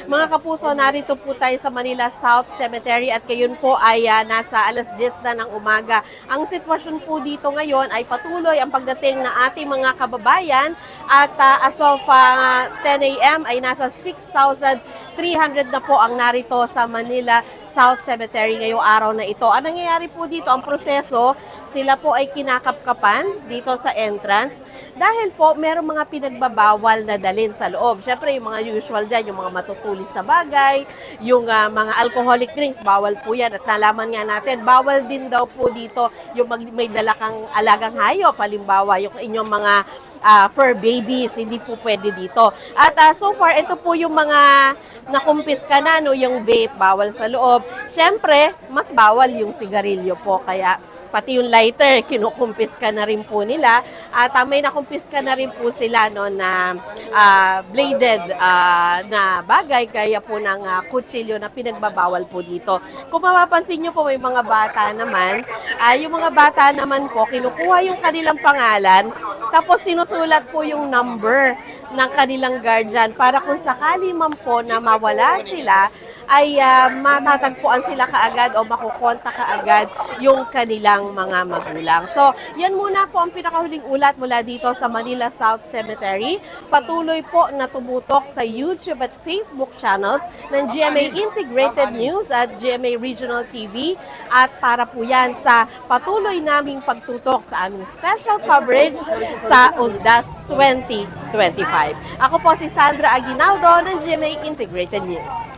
Mga kapuso, narito po tayo sa Manila South Cemetery at ngayon po ay nasa alas 10 na ng umaga. Ang sitwasyon po dito ngayon ay patuloy ang pagdating ng ating mga kababayan at as of 10 a.m. ay nasa 6,300 na po ang narito sa Manila South Cemetery ngayong araw na ito. Ang nangyayari po dito, ang proseso, sila po ay kinakapkapan dito sa entrance dahil po merong mga pinagbabawal na dalhin sa loob. Siyempre, yung mga usual dyan, yung mga matutulis na bagay, yung mga alcoholic drinks, bawal po yan. At nalaman nga natin, bawal din daw po dito yung may dala kang alagang hayop, halimbawa yung inyong mga fur babies, hindi po pwede dito. At so far, ito po yung mga nakumpiska na, no, yung vape, bawal sa loob. Siyempre, mas bawal yung sigarilyo po, kaya pati yung lighter, kinukumpiska na rin po nila. At may nakumpiska na rin po sila no, na bladed na bagay, kaya po ng kutsilyo na pinagbabawal po dito. Kung mapapansin nyo po, may mga bata naman. Yung mga bata naman po, kinukuha yung kanilang pangalan, tapos sinusulat po yung number ng kanilang guardian para kung sakali man po na mawala sila, ay matatagpuan sila kaagad o makukontak kaagad yung kanilang mga magulang. So, yan muna po ang pinakahuling ulat mula dito sa Manila South Cemetery. Patuloy po na tumutok sa YouTube at Facebook channels ng GMA Integrated News at GMA Regional TV at para po yan sa patuloy naming pagtutok sa aming special coverage sa UNDAS 2025. Ako po si Sandra Aguinaldo ng GMA Integrated News.